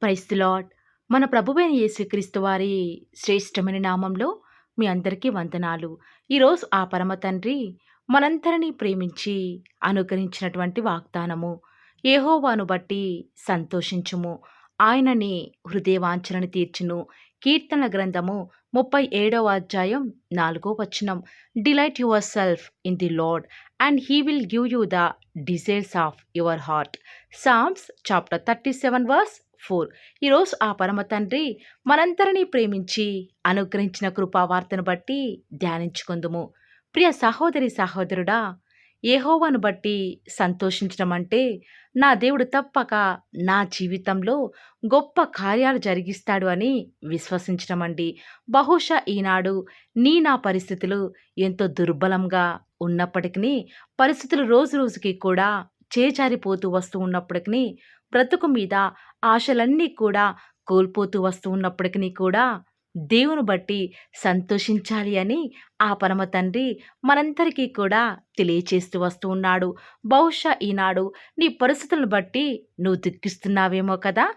Praise the lord. మన ప్రభువైన యేసుక్రీస్తు వారి శ్రేష్టమైన నామంలో మీ అందరికీ వందనాలు. ఈరోజు ఆ పరమ తండ్రి మనందరినీ ప్రేమించి అనుగ్రహించినటువంటి వాగ్దానము. యెహోవాను బట్టి సంతోషించుము. ఆయన నీ హృదయవాంఛలను తీర్చును. కీర్తనల గ్రంథము 37వ అధ్యాయం 4వ వచనం. Delight yourself in the Lord and he will give you the desires of your heart. Psalms chapter 37 verse 4. ఈరోజు ఆ పరమ తండ్రి మనందరినీ ప్రేమించి అనుగ్రహించిన కృపావార్తను బట్టి ధ్యానించుకుందుము. ప్రియ సహోదరి సహోదరుడా, యెహోవాను బట్టి సంతోషించడం అంటే నా దేవుడు తప్పక నా జీవితంలో గొప్ప కార్యాలు జరిగిస్తాడు అని విశ్వసించడం అండి. బహుశా ఈనాడు నా పరిస్థితులు ఎంతో దుర్బలంగా ఉన్నప్పటికీ, పరిస్థితులు రోజు రోజుకి కూడా చేజారిపోతూ వస్తూ ఉన్నప్పటికీ, బ్రతుకు మీద ఆశలన్నీ కూడా కోల్పోతూ వస్తూ ఉన్నప్పటికీ కూడా దేవుని బట్టి సంతోషించాలి అని ఆ పరమ తండ్రి మనందరికీ కూడా తెలియచేస్తూ వస్తూ ఉన్నాడు. బహుశా ఈనాడు నీ పరిస్థితులను బట్టి నువ్వు దుఃఖిస్తున్నావేమో కదా.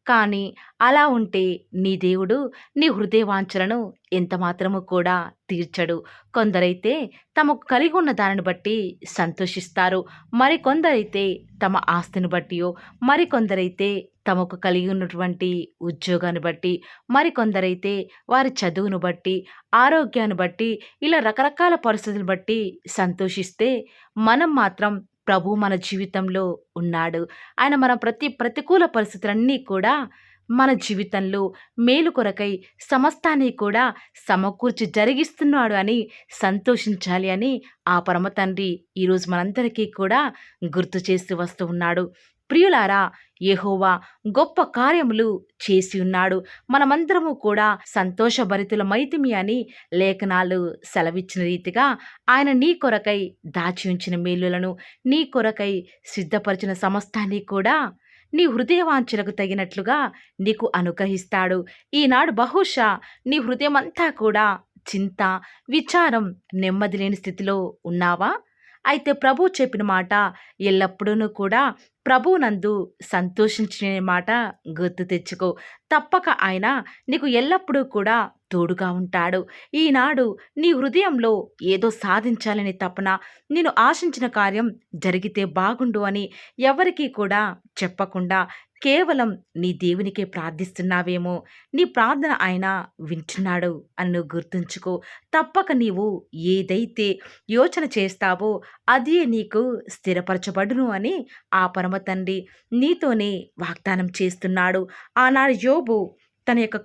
కానీ అలా ఉంటే నీ దేవుడు నీ హృదయవాంఛలను ఎంత మాత్రము కూడా తీర్చడు. కొందరైతే తమకు కలిగి ఉన్న దానిని బట్టి సంతోషిస్తారు. మరికొందరైతే తమ ఆస్తిని బట్టియో, మరికొందరైతే తమకు కలిగి ఉన్నటువంటి ఉద్యోగాన్ని బట్టి, మరికొందరైతే వారి చదువును బట్టి, ఆరోగ్యాన్ని బట్టి, ఇలా రకరకాల పరిస్థితులను బట్టి సంతోషిస్తే, మనం మాత్రం ప్రభు మన జీవితంలో ఉన్నాడు. ఆయన మన ప్రతికూల పరిస్థితులన్నీ కూడా మన జీవితంలో మేలు కొరకై సమస్తాన్ని కూడా సమకూర్చి జరిగిస్తున్నాడు అని సంతోషించాలి అని ఆ పరమ తండ్రి ఈరోజు మనందరికీ కూడా గుర్తు చేస్తూ వస్తూ ఉన్నాడు. ప్రియులారా, యెహోవా గొప్ప కార్యములు చేసి ఉన్నాడు. మనమందరము కూడా సంతోషభరితులమైతిమి అని లేఖనాలు సెలవిచ్చిన రీతిగా ఆయన నీ కొరకై దాచి ఉంచిన మేలులను, నీ కొరకై సిద్ధపరిచిన సమస్తాన్ని కూడా నీ హృదయవాంఛలకు తగినట్లుగా నీకు అనుగ్రహిస్తాడు. ఈనాడు బహుశా నీ హృదయమంతా కూడా చింత, విచారం, నెమ్మది లేని స్థితిలో ఉన్నావా? అయితే ప్రభు చెప్పిన మాట ఎల్లప్పుడూ కూడా ప్రభువునందు సంతోషించిన మాట గుర్తు తెచ్చుకో. తప్పక ఆయన నీకు ఎల్లప్పుడూ కూడా తోడుగా ఉంటాడు. ఈనాడు నీ హృదయంలో ఏదో సాధించాలని తపన, నేను ఆశించిన కార్యం జరిగితే బాగుండు అని ఎవరికీ కూడా చెప్పకుండా కేవలం నీ దేవునికే ప్రార్థిస్తున్నావేమో. నీ ప్రార్థన ఆయన వింటున్నాడు అని నువ్వు గుర్తుంచుకో. తప్పక నీవు ఏదైతే యోచన చేస్తావో అదే నీకు స్థిరపరచబడును అని ఆ పరమ తండ్రి నీతోనే వాగ్దానం చేస్తున్నాడు. ఆనాడు యోబు తన యొక్క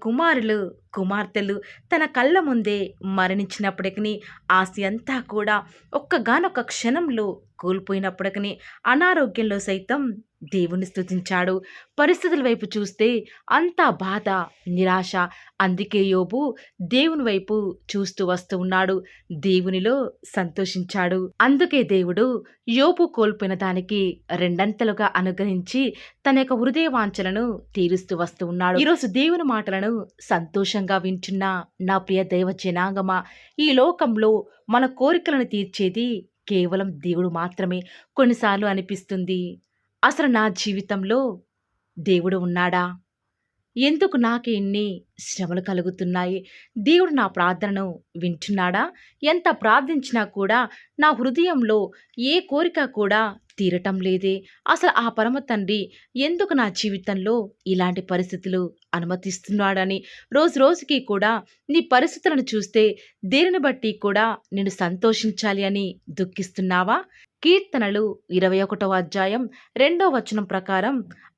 కుమార్తెలు తన కళ్ళ ముందే మరణించినప్పటికీ, ఆస్తి అంతా కూడా ఒక్కగానొక్క క్షణంలో కోల్పోయినప్పటికీ, అనారోగ్యంలో సైతం దేవుని స్తుతించాడు. పరిస్థితుల వైపు చూస్తే అంతా బాధ, నిరాశ. అందుకే యోబు దేవుని వైపు చూస్తూ వస్తూ ఉన్నాడు. దేవునిలో సంతోషించాడు. అందుకే దేవుడు యోబు కోల్పోయిన దానికి రెండంతలుగా అనుగ్రహించి తన యొక్క హృదయవాంఛలను తీరుస్తూ వస్తూ ఉన్నాడు. ఈరోజు దేవుని మాటలను సంతోషంగా వింటున్న నా ప్రియ దైవ జనాంగమా, ఈ లోకంలో మన కోరికలను తీర్చేది కేవలం దేవుడు మాత్రమే. కొన్నిసార్లు అనిపిస్తుంది, అసలు నా జీవితంలో దేవుడు ఉన్నాడా? ఎందుకు నాకు ఇన్ని శ్రమలు కలుగుతున్నాయి? దేవుడు నా ప్రార్థనను వింటున్నాడా? ఎంత ప్రార్థించినా కూడా నా హృదయంలో ఏ కోరిక కూడా తీరటం లేదే. అసలు ఆ పరమ తండ్రి ఎందుకు నా జీవితంలో ఇలాంటి పరిస్థితులు అనుమతిస్తున్నాడని రోజు రోజుకి కూడా నీ పరిస్థితులను చూస్తే దేనిని బట్టి కూడా నేను సంతోషించాలి అని దుఃఖిస్తున్నావా? కీర్తనలు 21వ అధ్యాయం 2వ వచనం ప్రకారం,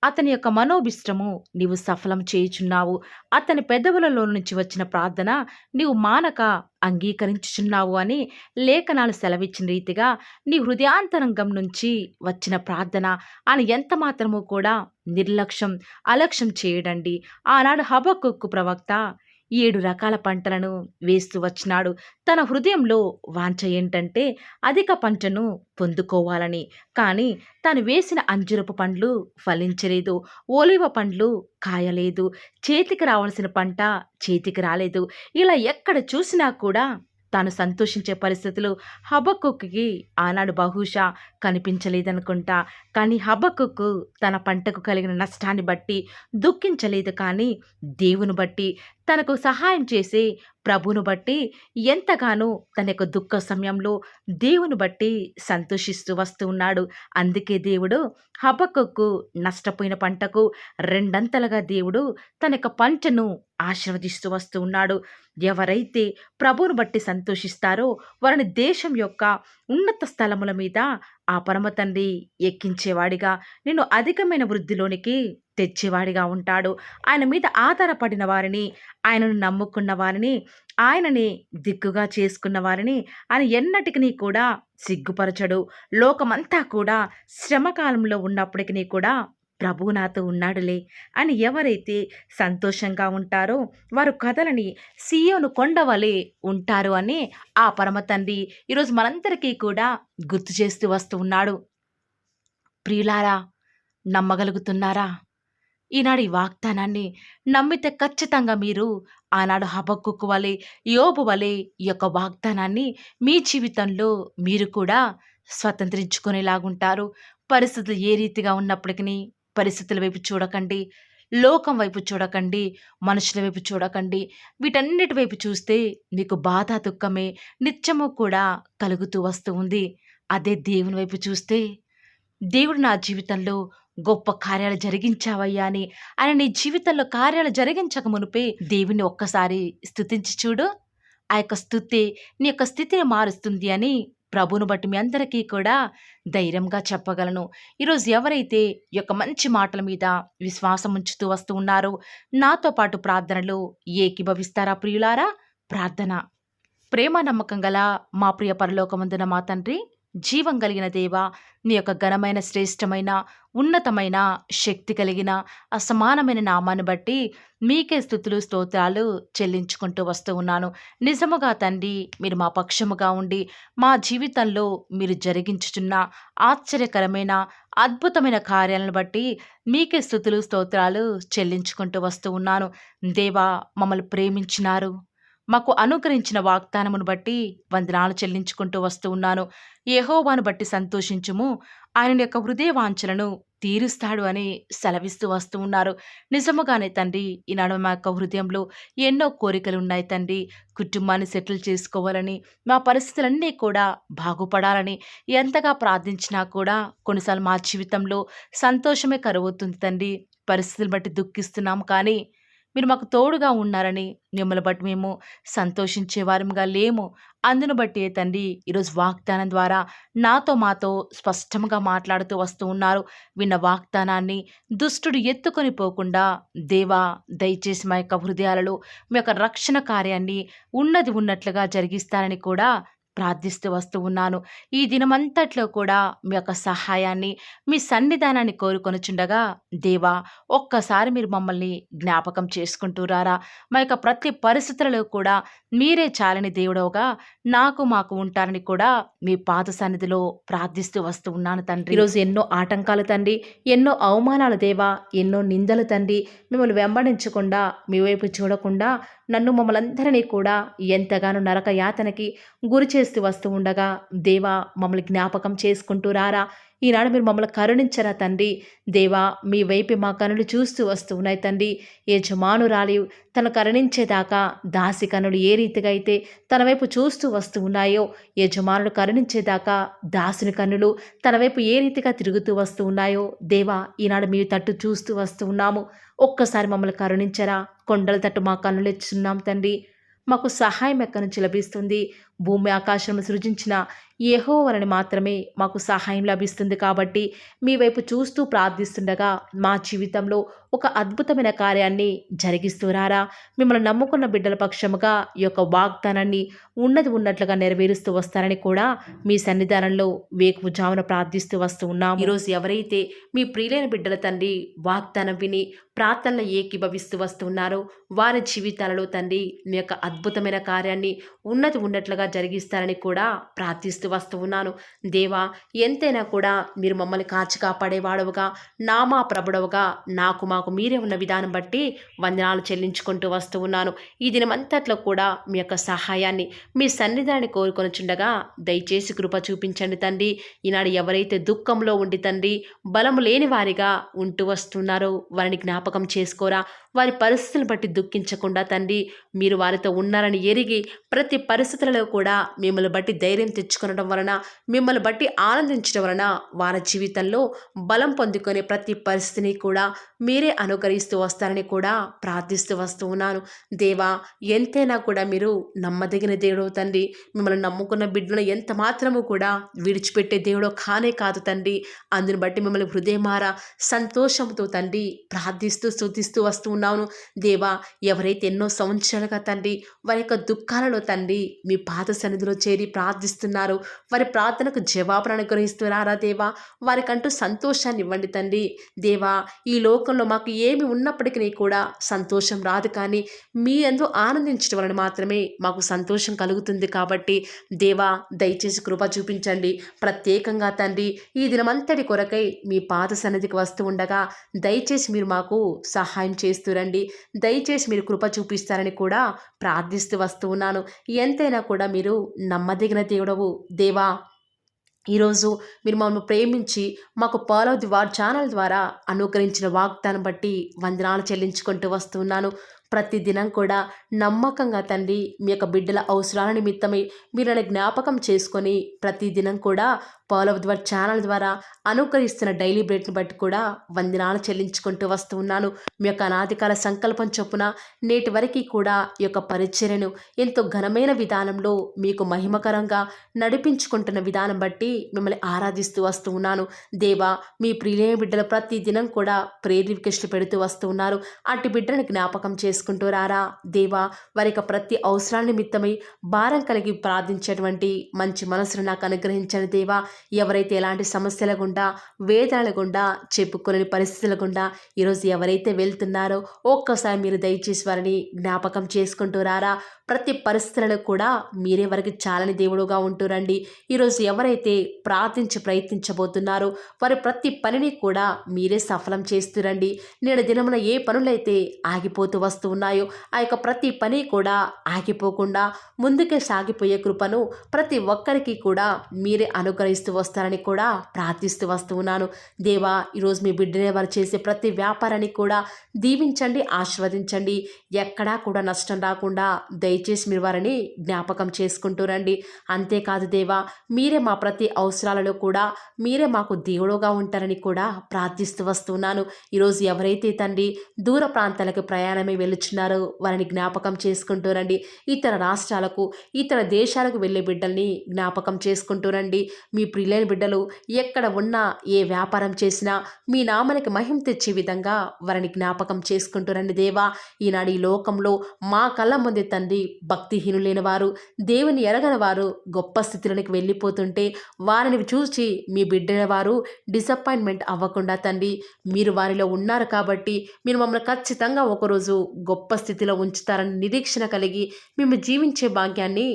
అతని యొక్క మనోభిష్టము నీవు సఫలం చేయుచున్నావు. అతని పెదవులలో నుంచి వచ్చిన ప్రార్థన నీవు మానక అంగీకరించుచున్నావు అని లేఖనాలు సెలవిచ్చిన రీతిగా నీ హృదయాంతరంగం నుంచి వచ్చిన ప్రార్థన అని ఎంత మాత్రము కూడా నిర్లక్ష్యం, అలక్ష్యం చేయడండి. ఆనాడు హబక్కూకు ప్రవక్త 7 రకాల పంటలను వేస్తూ వచ్చినాడు. తన హృదయంలో వాంఛ ఏంటంటే అధిక పంటను పొందుకోవాలని. కానీ తాను వేసిన అంజురపు పండ్లు ఫలించలేదు, ఓలివ పండ్లు కాయలేదు, చేతికి రావాల్సిన పంట చేతికి రాలేదు. ఇలా ఎక్కడ చూసినా కూడా తాను సంతోషించే పరిస్థితులు హబక్కుకి ఆనాడు బహుశా కనిపించలేదనుకుంటా. కానీ హబక్కుకు తన పంటకు కలిగిన నష్టాన్ని బట్టి దుఃఖించలేదు, కానీ దేవుని బట్టి, తనకు సహాయం చేసే ప్రభువును బట్టి ఎంతగానో తన యొక్క దుఃఖ సమయంలో దేవుని బట్టి సంతోషిస్తూ వస్తూ ఉన్నాడు. అందుకే దేవుడు హబక్కుకు నష్టపోయిన పంటకు రెండంతలుగా దేవుడు తన యొక్క పంటను ఆశీర్వదిస్తూ వస్తూ ఉన్నాడు. ఎవరైతే ప్రభువును బట్టి సంతోషిస్తారో వారిని దేశం యొక్క ఉన్నత స్థలముల మీద ఆ పరమ తండ్రి ఎక్కించేవాడిగా, నిన్ను అధికమైన వృద్ధిలోనికి తెచ్చేవాడిగా ఉంటాడు. ఆయన మీద ఆధారపడిన వారిని, ఆయనను నమ్ముకున్న వారిని, ఆయనని దిక్కుగా చేసుకున్న వారిని ఆయన ఎన్నటికి కూడా సిగ్గుపరచడు. లోకమంతా కూడా శ్రమకాలంలో ఉన్నప్పటికీ కూడా ప్రభువు నాతో ఉన్నాడులే అని ఎవరైతే సంతోషంగా ఉంటారో వారు కథలని సీయోను కొండవలే ఉంటారు అని ఆ పరమ తండ్రి ఈరోజు మనందరికీ కూడా గుర్తు చేస్తూ వస్తూ ఉన్నాడు. ప్రియులారా, నమ్మగలుగుతున్నారా? ఈనాడు ఈ వాగ్దానాన్ని నమ్మితే ఖచ్చితంగా మీరు ఆనాడు హబక్కుకు వలె, యోబు వలె ఈ యొక్క వాగ్దానాన్ని మీ జీవితంలో మీరు కూడా స్వతంత్రించుకునేలాగుంటారు. పరిస్థితులు ఏ రీతిగా ఉన్నప్పటికీ పరిస్థితుల వైపు చూడకండి, లోకం వైపు చూడకండి, మనుషుల వైపు చూడకండి. వీటన్నిటి వైపు చూస్తే మీకు బాధ, దుఃఖమే నిత్యము కూడా కలుగుతూ వస్తూ ఉంది. అదే దేవుని వైపు చూస్తే, దేవుడు నా జీవితంలో గొప్ప కార్యాలు జరిగించావయ్యా అని, ఆయన నీ జీవితంలో కార్యాలు జరిగించక మునిపే దేవుని ఒక్కసారి స్తుతించి చూడు. ఆ యొక్క స్తుతి నీ యొక్క స్థితిని మారుస్తుంది అని ప్రభువును బట్టి మీ అందరికీ కూడా ధైర్యంగా చెప్పగలను. ఈరోజు ఎవరైతే ఈ యొక్క మంచి మాటల మీద విశ్వాసం ఉంచుతూ వస్తూ ఉన్నారో నాతో పాటు ప్రార్థనలో ఏకీభవిస్తారా ప్రియులారా? ప్రార్థన. ప్రేమ నమ్మకం గల మా ప్రియ పరలోకమందున మా తండ్రి, జీవం కలిగిన దేవా, నీ యొక్క ఘనమైన, శ్రేష్టమైన, ఉన్నతమైన, శక్తి కలిగిన, అసమానమైన నామాన్ని బట్టి మీకే స్తుతులు, స్తోత్రాలు చెల్లించుకుంటూ వస్తూ ఉన్నాను. నిజముగా తండ్రి, మీరు మా పక్షముగా ఉండి మా జీవితంలో మీరు జరిగించుచున్న ఆశ్చర్యకరమైన, అద్భుతమైన కార్యాలను బట్టి మీకే స్తుతులు, స్తోత్రాలు చెల్లించుకుంటూ వస్తూ ఉన్నాను. దేవా, మమ్మల్ని ప్రేమించినారు, మాకు అనుగ్రహించిన వాగ్దానమును బట్టి వందనాలు చెల్లించుకుంటూ వస్తూ ఉన్నాను. యెహోవాను బట్టి సంతోషించుము, ఆయన యొక్క హృదయ వాంఛలను తీరుస్తాడు అని సెలవిస్తూ వస్తూ ఉన్నారు. నిజముగానే తండ్రి, ఈనాడు మా యొక్క హృదయంలో ఎన్నో కోరికలు ఉన్నాయి తండ్రి. కుటుంబాన్ని సెటిల్ చేసుకోవాలని, మా పరిస్థితులన్నీ కూడా బాగుపడాలని ఎంతగా ప్రార్థించినా కూడా కొన్నిసార్లు మా జీవితంలో సంతోషమే కరువవుతుంది తండ్రి. పరిస్థితులు బట్టి దుఃఖిస్తున్నాం, కానీ మీరు మాకు తోడుగా ఉన్నారని, మిమ్మల్ని బట్టి మేము సంతోషించే వారముగా లేము. అందును బట్టి తండ్రి, ఈరోజు వాగ్దానం ద్వారా మాతో స్పష్టంగా మాట్లాడుతూ వస్తూ ఉన్నారు. విన్న వాగ్దానాన్ని దుష్టుడు ఎత్తుకొని పోకుండా దేవా, దయచేసి మా యొక్క హృదయాలలో మీ యొక్క రక్షణ కార్యాన్ని ఉన్నది ఉన్నట్లుగా జరిగిస్తారని కూడా ప్రార్థిస్తూ వస్తూ ఉన్నాను. ఈ దినమంతట్లో కూడా మీ యొక్క సహాయాన్ని, మీ సన్నిధానాన్ని కోరుకొనుచుండగా దేవా, ఒక్కసారి మీరు మమ్మల్ని జ్ఞాపకం చేసుకుంటూ రారా. మా యొక్క ప్రతి పరిస్థితులలో కూడా మీరే చాలని దేవుడవుగా మాకు ఉంటారని కూడా మీ పాద సన్నిధిలో ప్రార్థిస్తూ వస్తూ ఉన్నాను తండ్రి. ఈరోజు ఎన్నో ఆటంకాలు తండ్రి, ఎన్నో అవమానాలు దేవా, ఎన్నో నిందలు తండ్రి, మిమ్మల్ని వెంబడించకుండా, మీ వైపు చూడకుండా నన్ను మమ్మల్ందరినీ కూడా ఎంతగానో నరక యాతనకి గురి చేస్తూ వస్తూ ఉండగా దేవా, మమ్మల్ని జ్ఞాపకం చేసుకుంటూ రారా. ఈనాడు మీరు మమ్మల్ని కరుణించరా తండ్రి. దేవా, మీ వైపు మా కనులు చూస్తూ వస్తూ ఉన్నాయి తండ్రి. యజమానురాలి తను కరుణించేదాకా దాసి కనులు ఏ రీతిగా అయితే తన వైపు చూస్తూ వస్తూ ఉన్నాయో, యజమానులు కరుణించేదాకా దాసుని కన్నులు తన వైపు ఏ రీతిగా తిరుగుతూ వస్తూ ఉన్నాయో దేవా, ఈనాడు మీ తట్టు చూస్తూ వస్తూ ఉన్నాము. ఒక్కసారి మమ్మల్ని కరుణించరా. కొండల తట్టు మా కన్నులు ఎచ్చున్నాం తండ్రి. మాకు సహాయం ఎక్కడి నుంచి లభిస్తుంది? భూమి ఆకాశం సృజించిన యెహోవాని మాత్రమే మాకు సహాయం లభిస్తుంది. కాబట్టి మీ వైపు చూస్తూ ప్రార్థిస్తుండగా మా జీవితంలో ఒక అద్భుతమైన కార్యాన్ని జరిగిస్తూ రారా. మిమ్మల్ని నమ్ముకున్న బిడ్డల పక్షముగా ఈ యొక్క వాగ్దానాన్ని ఉన్నది ఉన్నట్లుగా నెరవేరుస్తూ వస్తారని కూడా మీ సన్నిధానంలో వేకువజామున ప్రార్థిస్తూ వస్తూ ఉన్నాం. ఈరోజు ఎవరైతే మీ ప్రియులైన బిడ్డల తండ్రి వాగ్దానం విని ప్రార్థనలో ఏకీభవిస్తూ వస్తూ ఉన్నారో వారి జీవితాలలో తండ్రి మీ యొక్క అద్భుతమైన కార్యాన్ని ఉన్నది ఉన్నట్లుగా జరిగిస్తారని కూడా ప్రార్థిస్తూ వస్తూ ఉన్నాను. దేవా, ఎంతైనా కూడా మీరు మమ్మల్ని కాచి కాపాడేవాడవుగా, నామా ప్రభుడవుగా మాకు మీరే ఉన్న విధానం బట్టి వందనాలు చెల్లించుకుంటూ వస్తూ ఉన్నాను. ఈ దినమంతట్లో కూడా మీ యొక్క సహాయాన్ని, మీ సన్నిధాన్ని కోరుకొనుచుండగా దయచేసి కృప చూపించండి తండ్రి. ఈనాడు ఎవరైతే దుఃఖంలో ఉండి తండ్రి బలము లేని వారిగా ఉంటూ వస్తున్నారో వారిని జ్ఞాపకం చేసుకోరా. వారి పరిస్థితులను బట్టి దుఃఖించకుండా తండ్రి మీరు వారితో ఉన్నారని ఎరిగి ప్రతి పరిస్థితులలో కూడా మిమ్మల్ని బట్టి ధైర్యం తెచ్చుకొనడం వలన, మిమ్మల్ని బట్టి ఆనందించడం వలన వారి జీవితంలో బలం పొందుకునే ప్రతి పరిస్థితిని కూడా మీరే అనుకరిస్తూ వస్తారని కూడా ప్రార్థిస్తూ వస్తూ ఉన్నాను. దేవా, ఎంతైనా కూడా మీరు నమ్మదగిన దేవుడు తండ్రి. మిమ్మల్ని నమ్ముకున్న బిడ్డలను ఎంత మాత్రము కూడా విడిచిపెట్టే దేవుడో కానే కాదు తండ్రి. అందుని బట్టి మిమ్మల్ని హృదయమారా సంతోషంతో తండ్రి ప్రార్థిస్తూ స్తుతిస్తూ వస్తూ ఉన్నాను. దేవా, ఎవరైతే ఎన్నో సంవత్సరాలుగా తండ్రి వారి యొక్క దుఃఖాలలో తండ్రి మీ పాద సన్నిధిలో చేరి ప్రార్థిస్తున్నారు, వారి ప్రార్థనకు జవాబును అనుగ్రహిస్తున్నారా దేవా. వారికంటూ సంతోషాన్ని ఇవ్వండి తండ్రి. దేవా, ఈ లోకంలో మాకు ఏమి ఉన్నప్పటికీ కూడా సంతోషం రాదు, కానీ మీ యందు ఆనందించడం వలన మాత్రమే మాకు సంతోషం కలుగుతుంది. కాబట్టి దేవా, దయచేసి కృప చూపించండి. ప్రత్యేకంగా తండ్రి ఈ దినమంతటి కొరకై మీ పాద సన్నిధికి వస్తూ ఉండగా దయచేసి మీరు మాకు సహాయం చేస్తురండి. దయచేసి మీరు కృప చూపిస్తారని కూడా ప్రార్థిస్తూ వస్తూ ఉన్నాను. ఎంతైనా కూడా మీరు నమ్మదగిన దేవుడవు దేవా. ఈరోజు మీరు మమ్మల్ని ప్రేమించి మాకు ఫాలో ది వార్ ఛానల్ ద్వారా అనుగ్రహించిన వాగ్దానం బట్టి వందనాలు చెల్లించుకుంటూ వస్తున్నాను. ప్రతిదినం కూడా నమ్మకంగా తండ్రి మీ యొక్క బిడ్డల అవసరాల నిమిత్తమై మీరు జ్ఞాపకం చేసుకొని ప్రతిదినం కూడా ఫాలో ది వార్ ఛానల్ ద్వారా అనుకరిస్తున్న డైలీ బ్రెడ్ని బట్టి కూడా వందనాలు చెల్లించుకుంటూ వస్తూ ఉన్నాను. మీ యొక్క అనాదికాల సంకల్పం చొప్పున నేటి వరకు కూడా ఈ యొక్క పరిచర్యను ఎంతో ఘనమైన విధానంలో మీకు మహిమకరంగా నడిపించుకుంటున్న విధానం బట్టి మిమ్మల్ని ఆరాధిస్తూ వస్తూ ఉన్నాను. దేవా, మీ ప్రియులైన బిడ్డలు ప్రతి దినం కూడా ప్రేయర్ రిక్వెస్ట్లు పెడుతూ వస్తూ ఉన్నారు. అటు బిడ్డలను జ్ఞాపకం చేసుకుంటూ రారా దేవా. వారి యొక్క ప్రతి అవసరాల నిమిత్తమై భారం కలిగి ప్రార్థించేటువంటి మంచి మనసును నాకు అనుగ్రహించండి దేవా. ఎవరైతే ఎలాంటి సమస్యల గుండా, వేదనల గుండా, చెప్పుకోలేని పరిస్థితుల గుండా ఈరోజు ఎవరైతే వెళ్తున్నారో ఒక్కసారి మీరు దయచేసి వారిని జ్ఞాపకం చేసుకుంటూ రారా. ప్రతి పరిస్థితులను కూడా మీరే వారికి చాలని దేవుడుగా ఉంటూరండి. ఈరోజు ఎవరైతే ప్రయత్నించబోతున్నారో వారి ప్రతి పనిని కూడా మీరే సఫలం చేస్తురండి. నేడు దినమున ఏ పనులైతే ఆగిపోతూ వస్తూ ఉన్నాయో ఆ యొక్క ప్రతి పని కూడా ఆగిపోకుండా ముందుకే సాగిపోయే కృపను ప్రతి ఒక్కరికి కూడా మీరే అనుగ్రహిస్తూ వస్తారని కూడా ప్రార్థిస్తూ వస్తూ ఉన్నాను. దేవా, ఈరోజు మీ బిడ్డనే వారు చేసే ప్రతి వ్యాపారాన్ని కూడా దీవించండి, ఆశీర్వదించండి. ఎక్కడా కూడా నష్టం రాకుండా దయచేసి మీరు వారిని జ్ఞాపకం చేసుకుంటూ రండి. అంతేకాదు దేవా, మీరే మా ప్రతి అవసరాలలో కూడా మీరే మాకు దేవుడుగా ఉంటారని కూడా ప్రార్థిస్తూ వస్తున్నాను. ఈరోజు ఎవరైతే తండ్రి దూర ప్రాంతాలకు ప్రయాణమై వెళ్ళుచున్నారో వారిని జ్ఞాపకం చేసుకుంటూ రండి. ఇతర రాష్ట్రాలకు, ఇతర దేశాలకు వెళ్ళే బిడ్డల్ని జ్ఞాపకం చేసుకుంటూ రండి. మీ ప్రియులైన బిడ్డలు ఎక్కడ ఉన్నా, ఏ వ్యాపారం చేసినా మీ నామానికి మహిమ తెచ్చే విధంగా వారిని జ్ఞాపకం చేసుకుంటూ రండి దేవా. ఈనాడు ఈ లోకంలో మా కళ్ళ ముందే తండ్రి భక్తిహీనులైన వారు, దేవుని ఎరగని వారు గొప్ప స్థితిలోనికి వెళ్ళిపోతుంటే వారిని చూసి మీ బిడ్డల వారు డిసప్పాయింట్మెంట్ అవ్వకుండా తండ్రి మీరు వారిలో ఉన్నారు కాబట్టి మీరు మమ్మల్ని ఖచ్చితంగా ఒకరోజు గొప్ప స్థితిలో ఉంచుతారని నిరీక్షణ కలిగి మేము జీవించే భాగ్యాన్ని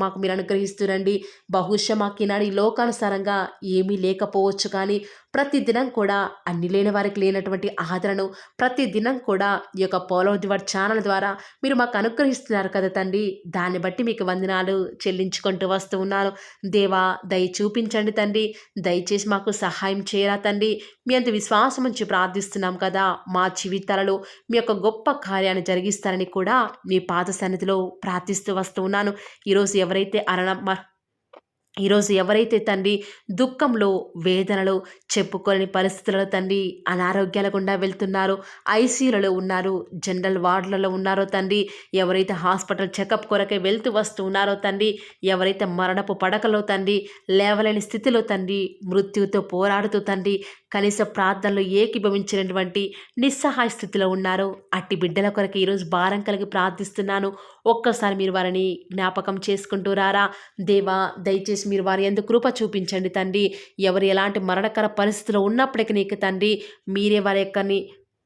మాకు మీరు అనుగ్రహిస్తురండి. బహుశా మాకు ఈనాడు ఈ లోకానుసారంగా ఏమీ లేకపోవచ్చు, కానీ ప్రతిదినం కూడా అన్ని లేని వారికి లేనటువంటి ఆదరణను ప్రతిదినం కూడా ఈ యొక్క ఫాలో ది వార్ ఛానల్ ద్వారా మీరు మాకు అనుగ్రహిస్తున్నారు కదా తండ్రి. దాన్ని బట్టి మీకు వందనాలు చెల్లించుకుంటూ వస్తూ ఉన్నాను. దేవా, దయ చూపించండి తండ్రి. దయచేసి మాకు సహాయం చేయరా తండ్రి. మీ అంత విశ్వాసం ఉంచి ప్రార్థిస్తున్నాం కదా. మా జీవితాలలో మీ యొక్క గొప్ప కార్యాన్ని జరిగిస్తారని కూడా మీ పాద సన్నిధిలో ప్రార్థిస్తూ వస్తూ ఉన్నాను. ఈరోజు ఎవరైతే తండ్రి దుఃఖంలో, వేదనలో, చెప్పుకోలేని పరిస్థితులలో తండ్రి అనారోగ్యాల గుండా వెళ్తున్నారో, ఐసీయూలలో ఉన్నారు, జనరల్ వార్డులలో ఉన్నారో తండ్రి, ఎవరైతే హాస్పిటల్ చెకప్ కొరకే వెళ్తూ వస్తూ ఉన్నారో తండ్రి, ఎవరైతే మరణపు పడకలో తండ్రి లేవలేని స్థితిలో తండ్రి మృత్యుతో పోరాడుతూ తండ్రి కనీస ప్రార్థనలు ఏకీభవించినటువంటి నిస్సహాయ స్థితిలో ఉన్నారో అట్టి బిడ్డల కొరకు ఈరోజు భారం కలిగి ప్రార్థిస్తున్నాను. ఒక్కసారి మీరు వారిని జ్ఞాపకం చేసుకుంటూ రారా దేవా. దయచేసి మీరు వారి యందు కృప చూపించండి తండ్రి. ఎవరు ఎలాంటి మరణకర పరిస్థితిలో ఉన్నప్పటికీ నీకు తండ్రి మీరే వారి యొక్కని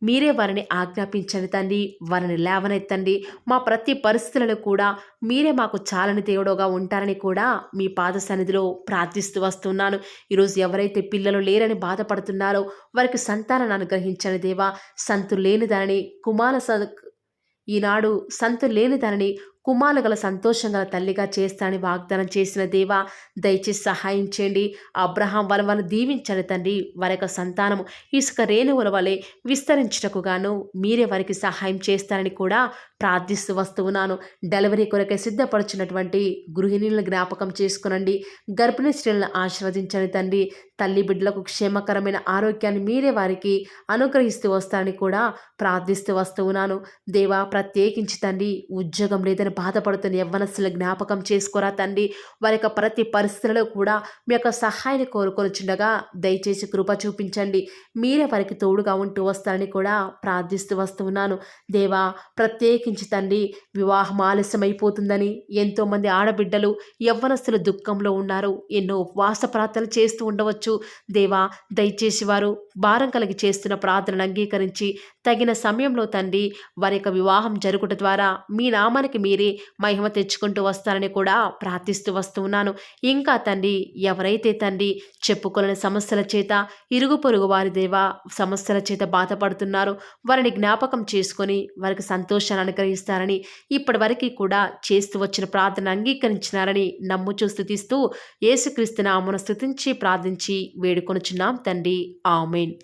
మీరే వారిని ఆజ్ఞాపించండి తండ్రి. వారిని లేవనెత్తండి. మా ప్రతి పరిస్థితులలో కూడా మీరే మాకు చాలని దేవుడుగా ఉంటారని కూడా మీ పాద సన్నిధిలో ప్రార్థిస్తూ వస్తున్నాను. ఈరోజు ఎవరైతే పిల్లలు లేరని బాధపడుతున్నారో వారికి సంతానాన్ని అనుగ్రహించండి దేవా. సంతు లేని దానిని ఈనాడు సంతు లేని దానిని కుమారులు గల సంతోషం గల తల్లిగా చేస్తానని వాగ్దానం చేసిన దేవా, దయచేసి సహాయం చేయండి. అబ్రహాం వాళ్ళను దీవించండి తండ్రి. వారి యొక్క సంతానము ఇసుక రేణువుల వలె విస్తరించుటకు గాను మీరే వారికి సహాయం చేస్తారని కూడా ప్రార్థిస్తూ వస్తూ ఉన్నాను. డెలివరీ కొరకై సిద్ధపడుచున్నటువంటి గృహిణులను జ్ఞాపకం చేసుకునండి. గర్భిణీ స్త్రీలను ఆశీర్వదించండి తండ్రి. తల్లి బిడ్డలకు క్షేమకరమైన ఆరోగ్యాన్ని మీరే వారికి అనుగ్రహిస్తూ వస్తారని కూడా ప్రార్థిస్తూ వస్తూ ఉన్నాను. దేవా, ప్రత్యేకించి తండ్రి ఉద్యోగం లేదని బాధపడుతున్న యవ్వనస్తుల జ్ఞాపకం చేసుకోరా తండ్రి. వారి యొక్క ప్రతి పరిస్థితులలో కూడా మీ యొక్క సహాయాన్ని కోరుకొనిచుండగా దయచేసి కృప చూపించండి. మీరే వారికి తోడుగా ఉంటూ వస్తారని కూడా ప్రార్థిస్తూ వస్తూ ఉన్నాను. దేవా, ప్రత్యేకించి తండ్రి వివాహం ఆలస్యమైపోతుందని ఎంతోమంది ఆడబిడ్డలు యవ్వనస్తులు దుఃఖంలో ఉన్నారు. ఎన్నో ఉపవాస ప్రార్థనలు చేస్తూ ఉండవచ్చు. దేవా, దయచేసి వారు భారం కలిగి చేస్తున్న ప్రార్థనలు అంగీకరించి తగిన సమయంలో తండ్రి వారి యొక్క వివాహం జరుగుట ద్వారా మీ నామానికి మీరే మహిమ తెచ్చుకుంటూ వస్తారని కూడా ప్రార్థిస్తూ వస్తూ ఉన్నాను. ఇంకా తండ్రి ఎవరైతే తండ్రి చెప్పుకోలేని సమస్యల చేత ఇరుగు పొరుగు వారి దేవా సమస్యల చేత బాధపడుతున్నారో వారిని జ్ఞాపకం చేసుకొని వారికి సంతోషాన్ని అనుగ్రహిస్తారని ఇప్పటి వరకు కూడా చేస్తూ వచ్చిన ప్రార్థన అంగీకరించినారని నమ్ముచూ స్తుతిస్తూ యేసుక్రీస్తు నామమున స్తుతించి ప్రార్థించి వేడుకొనుచున్నాం తండ్రి. ఆమేన్.